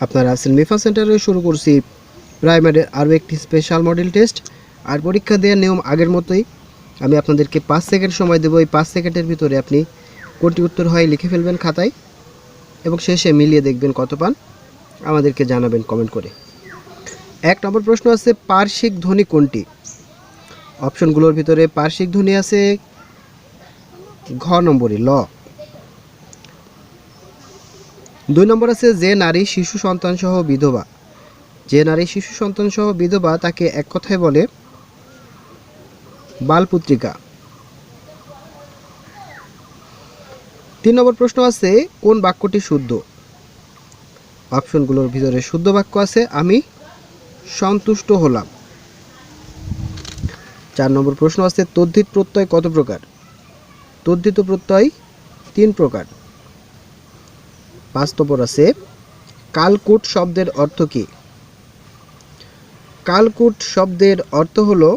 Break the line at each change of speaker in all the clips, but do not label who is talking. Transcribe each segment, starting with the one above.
আপনারা আছেন মিফা সেন্টারে শুরু করছি প্রাইমারির আরও একটি স্পেশাল মডেল টেস্ট। আর পরীক্ষা দেওয়ার নিয়ম আগের মতোই। আমি আপনাদেরকে 5 সেকেন্ড সময় দেবো। এই 5 সেকেন্ডের ভিতরে আপনি কোনটি উত্তর হয় লিখে ফেলবেন খাতায় এবং শেষে মিলিয়ে দেখবেন কত পান, আমাদেরকে জানাবেন কমেন্ট করে। 1 নম্বর প্রশ্ন আছে, পার্শ্বিক ধ্বনি কোনটি? অপশনগুলোর ভিতরে পার্শ্বিক ধ্বনি আছে ঘ নম্বরে ল। 2 নম্বর আছে, যে নারী শিশু সন্তান সহ বিধবা। যে নারী শিশু সন্তান সহ বিধবা তাকে এক কথায় বলে বালপুত্রিকা। 3 নম্বর প্রশ্ন আছে, কোন বাক্যটি শুদ্ধ? অপশনগুলোর ভিতরে শুদ্ধ বাক্য আছে আমি সন্তুষ্ট হলাম। 4 নম্বর প্রশ্ন আছে, তদ্ধিত প্রত্যয় কত প্রকার? তদ্ধিত প্রত্যয় 3 প্রকার। 5 নম্বর আছে, কালকূট শব্দের অর্থ কী? কালকূট শব্দের অর্থ হলো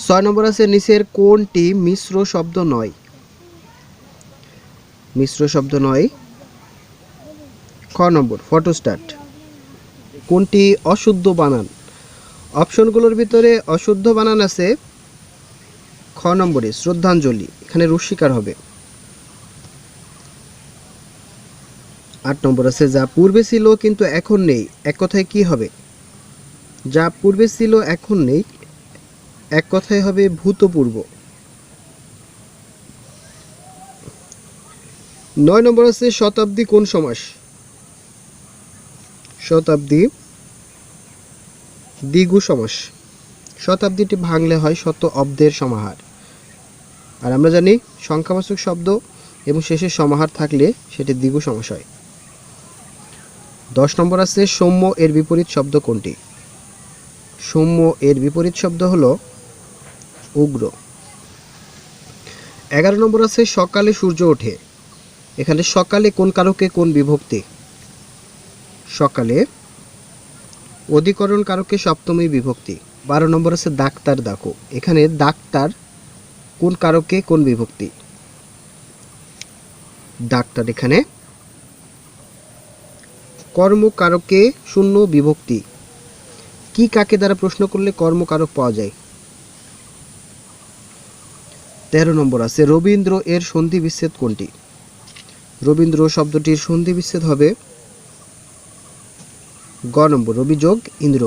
ছয় নম্বর আছে, নিচের কোনটি মিশ্র শব্দ নয়? মিশ্র শব্দ নয় খ নম্বর ফটোস্ট্যাট। কোনটি অশুদ্ধ বানান? অপশনগুলোর ভিতরে অশুদ্ধ বানান আছে খ নম্বরে শ্রদ্ধাঞ্জলি, এখানে রস্বীকার হবে। 8 নম্বর আছে, যা পূর্বে ছিল কিন্তু এখন নেই এক কথায় কি হবে? যা পূর্বে ছিল এখন নেই এক কথায় হবে ভূতপূর্ব। 9 নম্বর আছে, শতাব্দী কোন সমাস? শতাব্দী দ্বিগু সমাস। শতাব্দীটি ভাঙলে হয় শত অব্দের সমাহার। আর আমরা জানি সংখ্যাবাচক শব্দ এবং শেষে সমাহার থাকলে সেটি দ্বিগু সমাস হয়। 10 নম্বর আছে, সৌম্য এর বিপরীত শব্দ কোনটি? সৌম্য এর বিপরীত শব্দ হলো উগ্র। 11 নম্বর আছে, সকালে সূর্য ওঠে। এখানে সকালে কোন কারকে কোন বিভক্তি? সকালে অধিকরণ কারকে সপ্তমী বিভক্তি। 12 নম্বর আছে, ডাক্তার দেখো। এখানে ডাক্তার কোন কারকে কোন বিভক্তি? ডাক্তার এখানে কর্মকারকে শূন্য বিভক্তি। কি কাকে দ্বারা প্রশ্ন করলে কর্মকারক পাওয়া যায়? 13 নম্বর আছে, রবীন্দ্র এর সন্ধি বিচ্ছেদ কোনটি? রবীন্দ্র শব্দটির সন্ধি বিচ্ছেদ হবে গ নম্বর রবি যোগ ইন্দ্র।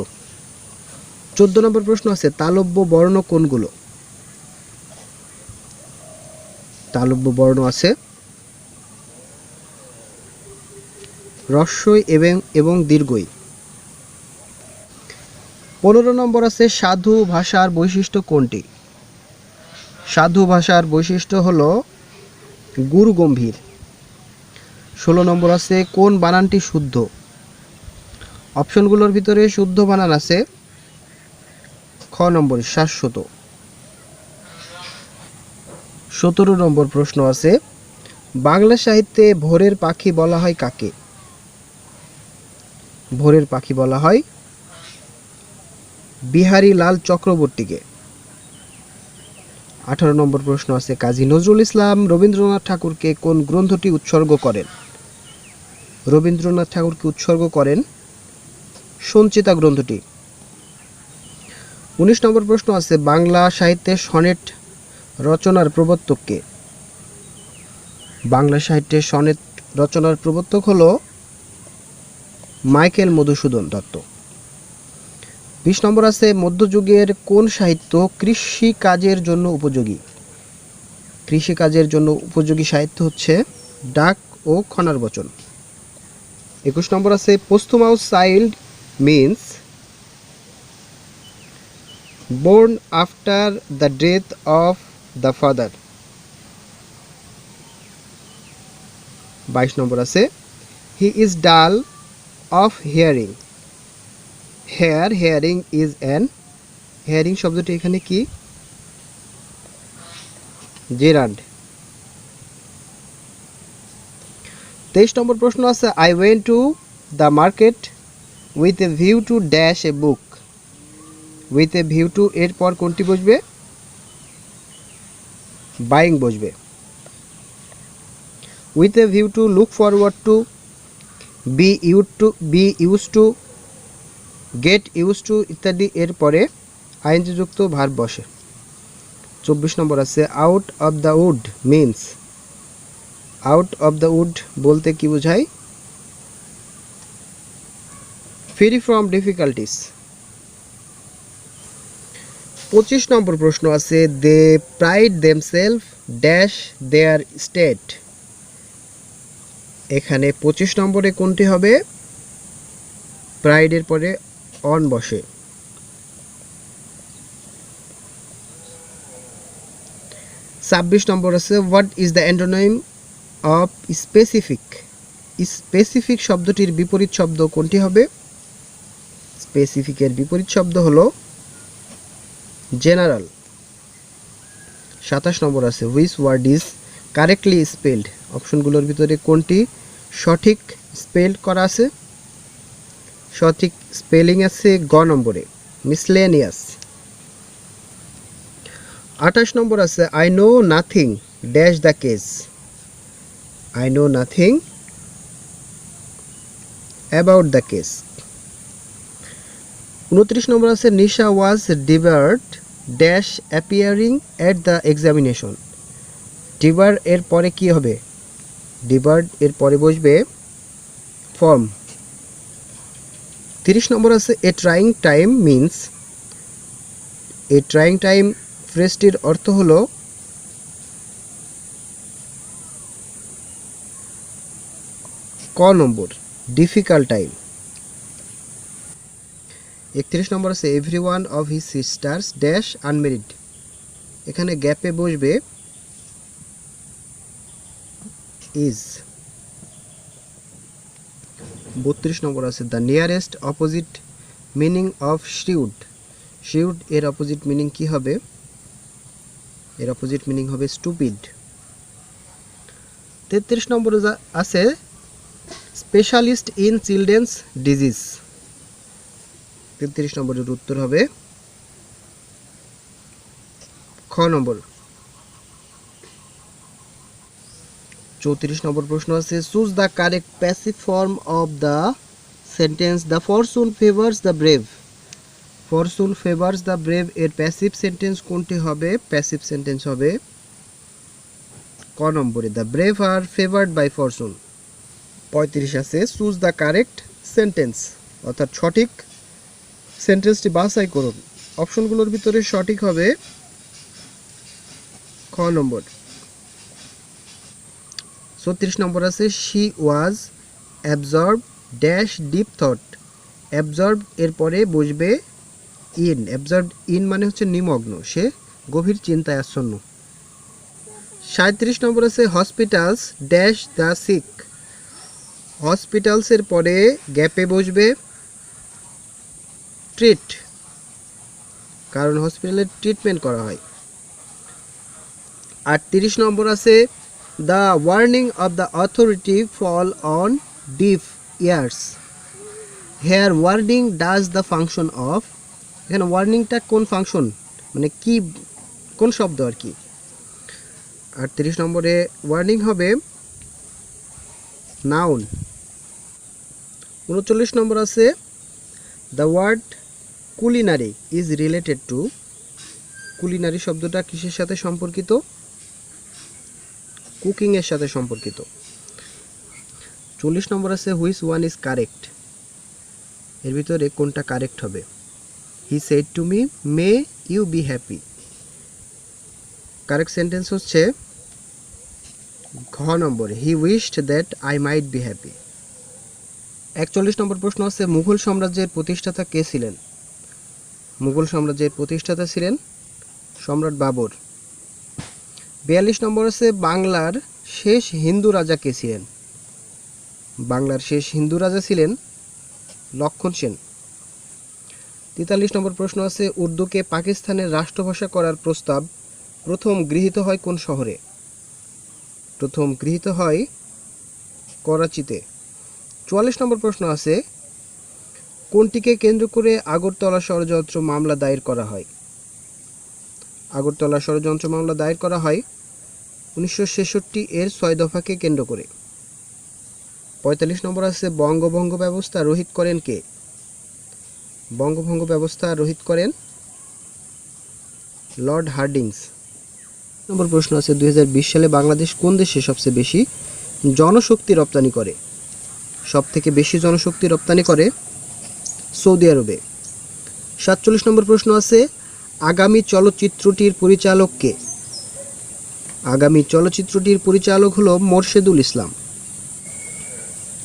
14 নম্বর প্রশ্ন আছে, তালব্য বর্ণ কোনগুলো? তালব্য বর্ণ আছে হ্রস্বই এবং দীর্ঘই। 15 নম্বর আছে, সাধু ভাষার বৈশিষ্ট্য কোনটি? সাধু ভাষার বৈশিষ্ট্য হলো গুরু গম্ভীর। 16 নম্বর আছে, কোন বানানটি শুদ্ধ? অপশনগুলোর ভিতরে শুদ্ধ বানান আছে খ নম্বর শাশ্বত। 17 নম্বর প্রশ্ন আছে, বাংলা সাহিত্যে ভোরের পাখি বলা হয় কাকে? ভোরের পাখি বলা হয় বিহারী লাল চক্রবর্তীকে। 18 নম্বর প্রশ্ন আছে, কাজী নজরুল ইসলাম রবীন্দ্রনাথ ঠাকুরকে কোন গ্রন্থটি উৎসর্গ করেন? রবীন্দ্রনাথ ঠাকুরকে উৎসর্গ করেন সঞ্চিতা গ্রন্থটি। 19 নম্বর প্রশ্ন আছে, বাংলা সাহিত্যে সনেট রচনার প্রবর্তক কে? বাংলা সাহিত্যে সনেট রচনার প্রবর্তক হলো মাইকেল মধুসূদন দত্ত। 20 নম্বর আছে, মধ্যযুগের কোন সাহিত্য কৃষি কাজের জন্য উপযোগী? কৃষি কাজের জন্য উপযোগী সাহিত্য হচ্ছে ডাক ও খনার বচন। 21 নম্বর আছে, posthumous child means born after the death of the father। 22 নম্বর আছে, he is dull of hearing। here hearing is an hearing শব্দটি এখানে কি? জেরান্ড। 23 নম্বর প্রশ্ন আছে, I went to the market with a view to dash a book। with a view to এর পর কোনটি বসবে? বাইং বসবে। With a view to, look forward to, be use to, get use to ইত্যাদি এর পরে আইএনজিযুক্ত ভার্ব বসে। 24 নম্বর আছে out of the wood means, out of the wood বলতে কি বোঝায়? Free from difficulties. 25 নম্বর প্রশ্ন আছে they pride themself dash there state. এখানে 25 নম্বরে কোনটি হবে? প্রাইডের পরে অন বসে। 26 নম্বর আছে what is the antonym of specific. Specific শব্দটির বিপরীত শব্দ কোনটি হবে? স্পেসিফিকের বিপরীত শব্দ হলো জেনারেল। 27 নম্বর আছে which word is correctly spelled. অপশনগুলোর ভিতরে কোনটি সঠিক স্পেল করা আছে? সঠিক স্পেলিং আছে গ নম্বরে, মিসলেনিয়াস। 28 নম্বর আছে I know nothing dash the case. I know nothing about the case. 29 নম্বর আছে Nisha was debarred dash appearing at the examination. Debar এর পরে কি হবে? ডিবার্ড এর পরে বসবে ফর্ম। 30 নম্বর আছে a trying time means. A trying time ফ্রেজটির অর্থ হলো ক নম্বর ডিফিকাল্ট টাইম। 31 নম্বর আছে every one of his sisters dash unmarried. এখানে গ্যাপে বসবে ইজ। 32 নম্বর আছে the nearest opposite meaning of shrewd. Shrewd এর অপোজিট মিনিং কি হবে? এর অপোজিট মিনিং হবে স্টুপিড। 33 নম্বর আছে স্পেশালিস্ট ইন চিলড্রেন্স ডিজিজ। 33 নম্বরের উত্তর হবে খ নম্বর। 34 নম্বর প্রশ্ন আছে choose the correct passive form of the sentence the fortune favours the brave. Fortune favours the brave এর প্যাসিভ সেন্টেন্স কোনটি হবে? প্যাসিভ সেন্টেন্স হবে ক নম্বরে the brave are favoured by fortune. 35 আছে চুজ দ্য কারেক্ট সেন্টেন্স, অর্থাৎ সঠিক সেন্টেন্সটি বাছাই করুন। অপশনগুলোর ভিতরে সঠিক হবে খ নম্বর। 36 নম্বর আছে she was absorb dash deep thought. Absorb এর পরে বসবে ইন। অ্যাবজর্ব ইন মানে হচ্ছে নিমগ্ন, সে গভীর চিন্তায় আচ্ছন্ন। 37 নম্বর আছে হসপিটালস ড্যাশ দ্য সিক। হসপিটালসের পরে গ্যাপে বসবে ট্রিট, কারণ হসপিটালে ট্রিটমেন্ট করা হয়। 38 নম্বর আছে the warning of the authority fall on deaf ears. Here warning does the function of. এখানে ওয়ার্নিংটা কোন ফাংশন, মানে কি, কোন শব্দ আর কি। 38 নম্বরে ওয়ার্নিং হবে নাউন। 39 নম্বর আছে the word culinary is related to. Culinary শব্দটা কিসের সাথে সম্পর্কিত? কুকিং এর সাথে সম্পর্কিত। 40 নম্বর আছে হুইচ ওয়ান ইজ কারেক্ট। এর ভিতরে কোনটা কারেক্ট হবে? He said to me may you be happy. Correct sentence হচ্ছে ঘ নম্বর he wished that I might be happy. 41 নম্বর প্রশ্ন আছে মুঘল সাম্রাজ্যের প্রতিষ্ঠাতা কে ছিলেন? মুঘল সাম্রাজ্যের প্রতিষ্ঠাতা ছিলেন সম্রাট বাবর। 42 নম্বর আছে বাংলার শেষ হিন্দু রাজা কে ছিলেন? বাংলার শেষ হিন্দু রাজা ছিলেন লক্ষণ সেন। 43 নম্বর প্রশ্ন আছে উর্দুকে পাকিস্তানের রাষ্ট্রভাষা করার প্রস্তাব প্রথম গৃহীত হয় কোন শহরে? প্রথম গৃহীত হয় করাচিতে। 44 নম্বর প্রশ্ন আছে কোনটিকে কেন্দ্র করে আগরতলা ষড়যন্ত্র মামলা দায়ের করা হয়? আগরতলা ষড়যন্ত্র মামলা দায়ের করা হয় 1966 এর 6 দফাকে কেন্দ্র করে। 45 নম্বর আছে বঙ্গভঙ্গ ব্যবস্থা রহিত করেন কে? বঙ্গভঙ্গ ব্যবস্থা রহিত করেন লর্ড হার্ডিঞ্জ। নম্বর প্রশ্ন আছে 2020 সালে বাংলাদেশ কোন দেশে সবচেয়ে বেশি জনশক্তি রপ্তানি করে? সবথেকে বেশি জনশক্তি রপ্তানি করে সৌদি আরবে। 47 নম্বর প্রশ্ন আছে আগামী চলচ্চিত্রটির পরিচালক কে? আগামী চলচ্চিত্রটির পরিচালক হলো মোরশেদুল ইসলাম।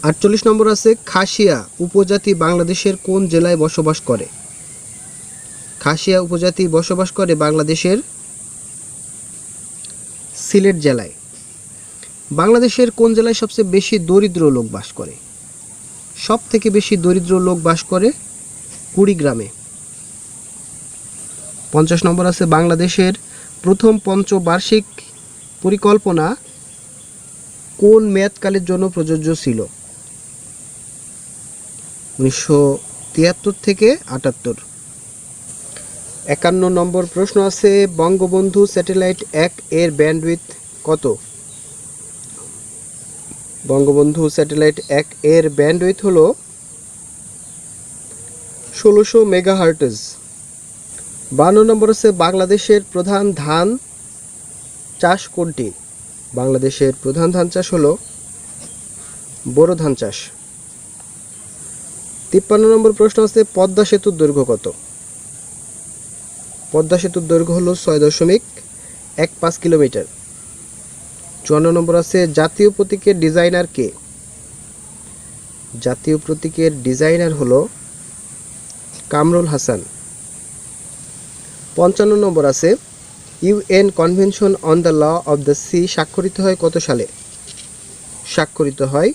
48 নম্বর আছে খাসিয়া উপজাতি বাংলাদেশের কোন জেলায় বসবাস করে? খাসিয়া উপজাতি বসবাস করে বাংলাদেশের সিলেট জেলায়। বাংলাদেশের কোন জেলায় সবচেয়ে বেশি দরিদ্র লোক বাস করে? সব থেকে বেশি দরিদ্র লোক বাস করে কুড়িগ্রামে। 50 নম্বর আছে বাংলাদেশের প্রথম পঞ্চবার্ষিক পরিকল্পনা কোন মেয়াদকালের জন্য প্রযোজ্য ছিল? 1973 থেকে 78। 51 নম্বর প্রশ্ন আছে বঙ্গবন্ধু স্যাটেলাইট 1 এর ব্যান্ডউইথ কত? বঙ্গবন্ধু স্যাটেলাইট 1 এর ব্যান্ডউইথ হলো 1600 মেগাহার্টজ। 52 নম্বর আছে বাংলাদেশের প্রধান ধান চাষ কোনটি? বাংলাদেশের প্রধান ধান চাষ হলো বোরো ধান চাষ। 53 নম্বর প্রশ্ন আছে পদ্মা সেতুর দৈর্ঘ্য কত? পদ্মা সেতুর দৈর্ঘ্য হলো 6.15 কিলোমিটার। 54 নম্বর আছে জাতীয় প্রতীকের ডিজাইনার কে? জাতীয় প্রতীকের ডিজাইনার হলো কামরুল হাসান। 55 নম্বর আছে UN convention on the law of the sea স্বাক্ষরিত হয় কত সালে? স্বাক্ষরিত হয়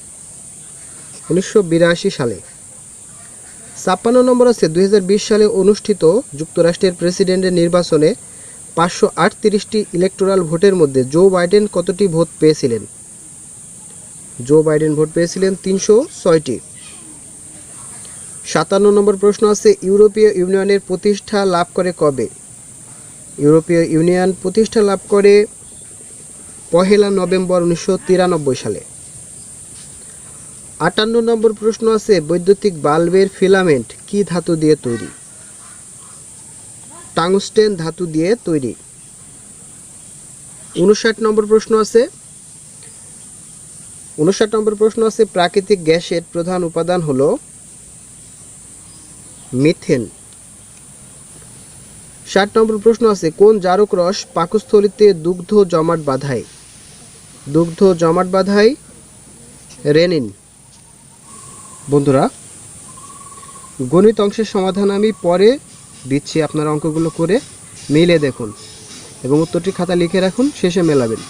1982 সালে। 56 নম্বর আছে 2020 সালে অনুষ্ঠিত যুক্তরাষ্ট্রের প্রেসিডেন্টের নির্বাচনে 538টি ইলেকটোরাল ভোটের মধ্যে জো বাইডেন কতটি ভোট পেয়েছিলেন? জো বাইডেন ভোট পেয়েছিলেন 306টি। 57 নম্বর প্রশ্ন আছে ইউরোপীয় ইউনিয়নের প্রতিষ্ঠা লাভ করে কবে? ইউরোপীয় ইউনিয়ন প্রতিষ্ঠা লাভ করে 1 নভেম্বর 1993 সালে। 58 নম্বর প্রশ্ন আছে বৈদ্যুতিক বাল্বের ফিলামেন্ট কি ধাতু দিয়ে তৈরি? টাংস্টেন ধাতু দিয়ে তৈরি। 59 নম্বর প্রশ্ন আছে প্রাকৃতিক গ্যাসের প্রধান উপাদান হলো মিথেন। 60 নম্বর প্রশ্ন আছে কোন জারক রস পাকস্থলীতে দুগ্ধ জমাট বাঁধায়? দুগ্ধ জমাট বাঁধায় রেনিন। বন্ধুরা গণিত অংশের সমাধান আমি পরে দিচ্ছি, আপনারা অঙ্কগুলো করে মিলে দেখুন এবং উত্তরটি খাতা লিখে রাখুন, শেষে মেলাবেন।